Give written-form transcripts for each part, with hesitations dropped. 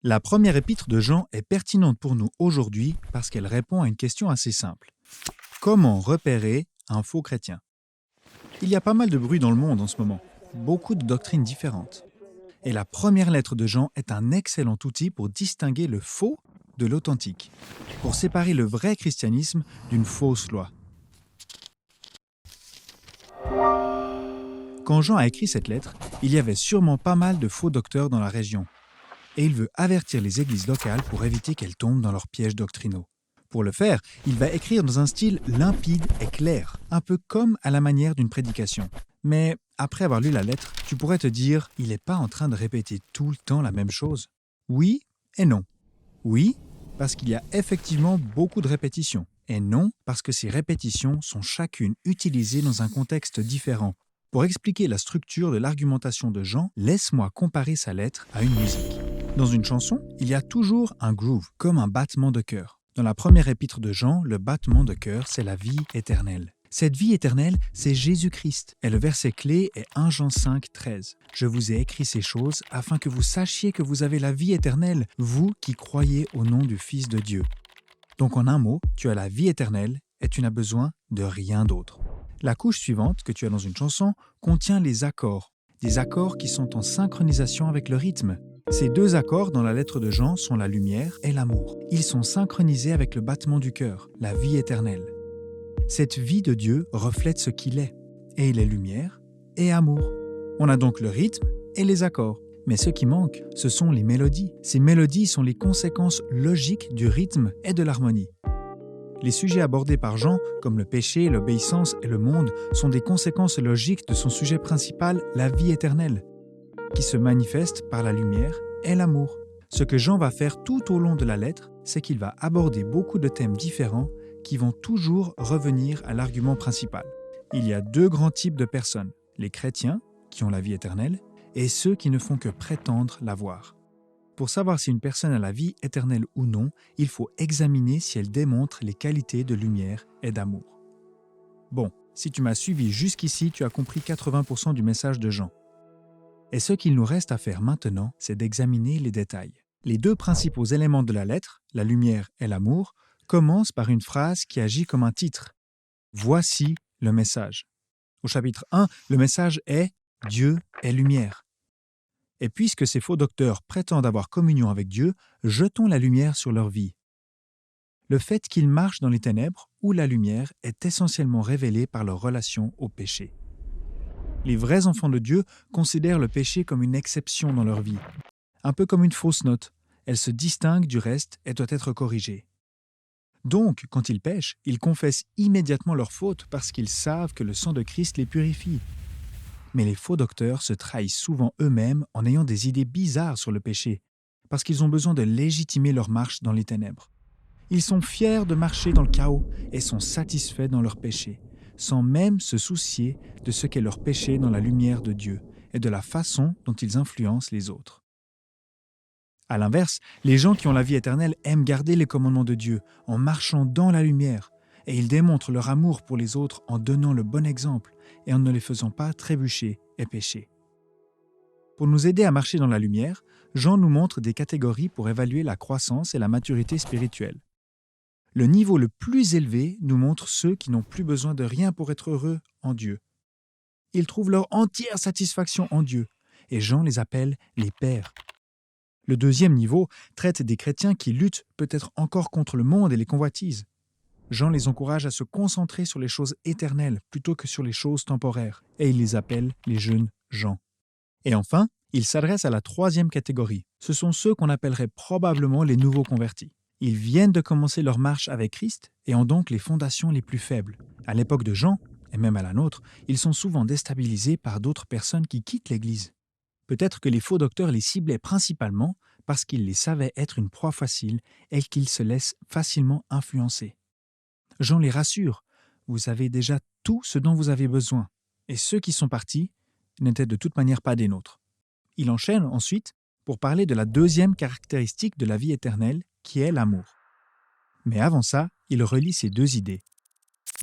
La première épître de Jean est pertinente pour nous aujourd'hui parce qu'elle répond à une question assez simple. Comment repérer un faux chrétien ? Il y a pas mal de bruit dans le monde en ce moment, beaucoup de doctrines différentes. Et la première lettre de Jean est un excellent outil pour distinguer le faux de l'authentique, pour séparer le vrai christianisme d'une fausse loi. Quand Jean a écrit cette lettre, il y avait sûrement pas mal de faux docteurs dans la région. Et il veut avertir les églises locales pour éviter qu'elles tombent dans leurs pièges doctrinaux. Pour le faire, il va écrire dans un style limpide et clair, un peu comme à la manière d'une prédication. Mais après avoir lu la lettre, tu pourrais te dire, il n'est pas en train de répéter tout le temps la même chose. Oui et non. Oui, parce qu'il y a effectivement beaucoup de répétitions. Et non, parce que ces répétitions sont chacune utilisées dans un contexte différent. Pour expliquer la structure de l'argumentation de Jean, laisse-moi comparer sa lettre à une musique. Dans une chanson, il y a toujours un groove, comme un battement de cœur. Dans la première épître de Jean, le battement de cœur, c'est la vie éternelle. Cette vie éternelle, c'est Jésus-Christ. Et le verset clé est 1 Jean 5, 13. « Je vous ai écrit ces choses afin que vous sachiez que vous avez la vie éternelle, vous qui croyez au nom du Fils de Dieu. » Donc en un mot, tu as la vie éternelle et tu n'as besoin de rien d'autre. La couche suivante que tu as dans une chanson contient les accords. Des accords qui sont en synchronisation avec le rythme. Ces deux accords dans la lettre de Jean sont la lumière et l'amour. Ils sont synchronisés avec le battement du cœur, la vie éternelle. Cette vie de Dieu reflète ce qu'il est, et il est lumière et amour. On a donc le rythme et les accords. Mais ce qui manque, ce sont les mélodies. Ces mélodies sont les conséquences logiques du rythme et de l'harmonie. Les sujets abordés par Jean, comme le péché, l'obéissance et le monde, sont des conséquences logiques de son sujet principal, la vie éternelle, qui se manifeste par la lumière et l'amour. Ce que Jean va faire tout au long de la lettre, c'est qu'il va aborder beaucoup de thèmes différents qui vont toujours revenir à l'argument principal. Il y a deux grands types de personnes, les chrétiens, qui ont la vie éternelle, et ceux qui ne font que prétendre l'avoir. Pour savoir si une personne a la vie éternelle ou non, il faut examiner si elle démontre les qualités de lumière et d'amour. Bon, si tu m'as suivi jusqu'ici, tu as compris 80% du message de Jean. Et ce qu'il nous reste à faire maintenant, c'est d'examiner les détails. Les deux principaux éléments de la lettre, la lumière et l'amour, commencent par une phrase qui agit comme un titre. Voici le message. Au chapitre 1, le message est « Dieu est lumière ». Et puisque ces faux docteurs prétendent avoir communion avec Dieu, jetons la lumière sur leur vie. Le fait qu'ils marchent dans les ténèbres ou la lumière est essentiellement révélé par leur relation au péché. Les vrais enfants de Dieu considèrent le péché comme une exception dans leur vie, un peu comme une fausse note. Elle se distingue du reste et doit être corrigée. Donc, quand ils pêchent, ils confessent immédiatement leur faute parce qu'ils savent que le sang de Christ les purifie. Mais les faux docteurs se trahissent souvent eux-mêmes en ayant des idées bizarres sur le péché, parce qu'ils ont besoin de légitimer leur marche dans les ténèbres. Ils sont fiers de marcher dans le chaos et sont satisfaits dans leur péché, sans même se soucier de ce qu'est leur péché dans la lumière de Dieu et de la façon dont ils influencent les autres. À l'inverse, les gens qui ont la vie éternelle aiment garder les commandements de Dieu en marchant dans la lumière, et ils démontrent leur amour pour les autres en donnant le bon exemple et en ne les faisant pas trébucher et pécher. Pour nous aider à marcher dans la lumière, Jean nous montre des catégories pour évaluer la croissance et la maturité spirituelle. Le niveau le plus élevé nous montre ceux qui n'ont plus besoin de rien pour être heureux en Dieu. Ils trouvent leur entière satisfaction en Dieu, et Jean les appelle les pères. Le deuxième niveau traite des chrétiens qui luttent peut-être encore contre le monde et les convoitises. Jean les encourage à se concentrer sur les choses éternelles plutôt que sur les choses temporaires, et il les appelle les jeunes gens. Et enfin, il s'adresse à la troisième catégorie. Ce sont ceux qu'on appellerait probablement les nouveaux convertis. Ils viennent de commencer leur marche avec Christ et ont donc les fondations les plus faibles. À l'époque de Jean, et même à la nôtre, ils sont souvent déstabilisés par d'autres personnes qui quittent l'Église. Peut-être que les faux docteurs les ciblaient principalement parce qu'ils les savaient être une proie facile et qu'ils se laissent facilement influencer. Jean les rassure, vous avez déjà tout ce dont vous avez besoin, et ceux qui sont partis n'étaient de toute manière pas des nôtres. Il enchaîne ensuite pour parler de la deuxième caractéristique de la vie éternelle, qui est l'amour. Mais avant ça, il relie ces deux idées,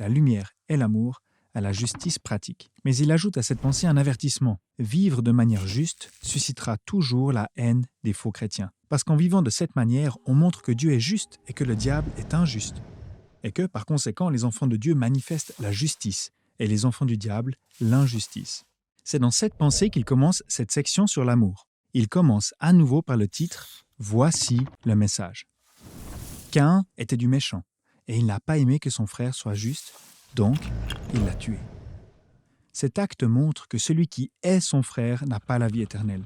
la lumière et l'amour, à la justice pratique. Mais il ajoute à cette pensée un avertissement. Vivre de manière juste suscitera toujours la haine des faux chrétiens. Parce qu'en vivant de cette manière, on montre que Dieu est juste et que le diable est injuste. Et que, par conséquent, les enfants de Dieu manifestent la justice et les enfants du diable, l'injustice. C'est dans cette pensée qu'il commence cette section sur l'amour. Il commence à nouveau par le titre « Voici le message ». Caïn était du méchant, et il n'a pas aimé que son frère soit juste, donc il l'a tué. Cet acte montre que celui qui hait son frère n'a pas la vie éternelle.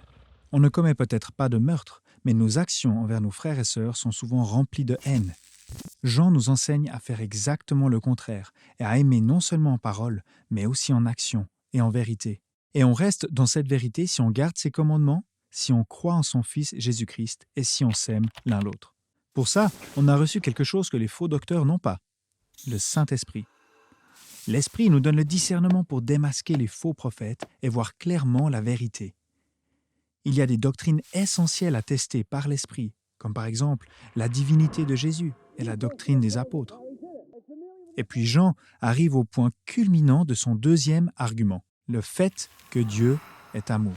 On ne commet peut-être pas de meurtre, mais nos actions envers nos frères et sœurs sont souvent remplies de haine. Jean nous enseigne à faire exactement le contraire et à aimer non seulement en parole, mais aussi en action et en vérité. Et on reste dans cette vérité si on garde ses commandements, si on croit en son Fils Jésus-Christ et si on s'aime l'un l'autre. Pour ça, on a reçu quelque chose que les faux docteurs n'ont pas, le Saint-Esprit. L'Esprit nous donne le discernement pour démasquer les faux prophètes et voir clairement la vérité. Il y a des doctrines essentielles à tester par l'Esprit, comme par exemple la divinité de Jésus et la doctrine des apôtres. Et puis Jean arrive au point culminant de son deuxième argument, le fait que Dieu est amour.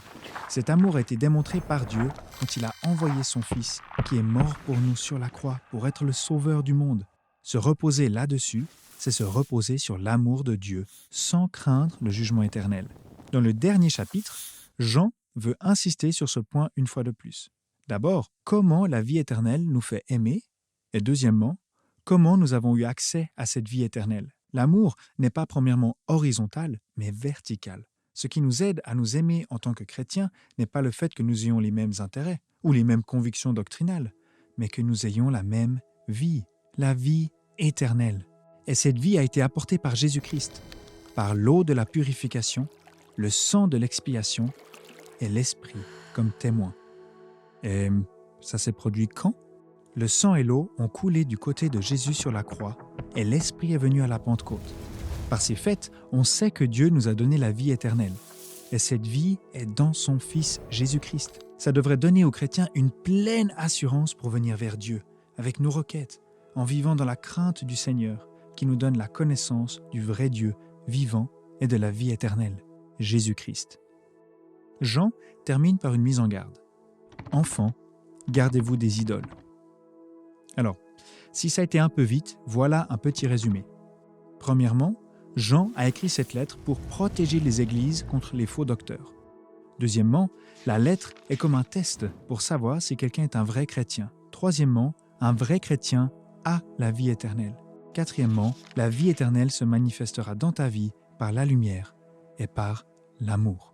Cet amour a été démontré par Dieu quand il a envoyé son Fils, qui est mort pour nous sur la croix, pour être le sauveur du monde. Se reposer là-dessus, c'est se reposer sur l'amour de Dieu, sans craindre le jugement éternel. Dans le dernier chapitre, Jean veut insister sur ce point une fois de plus. D'abord, comment la vie éternelle nous fait aimer, et deuxièmement, comment nous avons eu accès à cette vie éternelle. L'amour n'est pas premièrement horizontal, mais vertical. Ce qui nous aide à nous aimer en tant que chrétiens n'est pas le fait que nous ayons les mêmes intérêts ou les mêmes convictions doctrinales, mais que nous ayons la même vie, la vie éternelle. Et cette vie a été apportée par Jésus-Christ, par l'eau de la purification, le sang de l'expiation et l'Esprit comme témoin. Et ça s'est produit quand ? Le sang et l'eau ont coulé du côté de Jésus sur la croix et l'Esprit est venu à la Pentecôte. Par ces faits, on sait que Dieu nous a donné la vie éternelle. Et cette vie est dans son Fils Jésus-Christ. Ça devrait donner aux chrétiens une pleine assurance pour venir vers Dieu, avec nos requêtes, en vivant dans la crainte du Seigneur, qui nous donne la connaissance du vrai Dieu vivant et de la vie éternelle, Jésus-Christ. Jean termine par une mise en garde. Enfants, gardez-vous des idoles. Alors, si ça a été un peu vite, voilà un petit résumé. Premièrement, Jean a écrit cette lettre pour protéger les églises contre les faux docteurs. Deuxièmement, la lettre est comme un test pour savoir si quelqu'un est un vrai chrétien. Troisièmement, un vrai chrétien a la vie éternelle. Quatrièmement, la vie éternelle se manifestera dans ta vie par la lumière et par l'amour.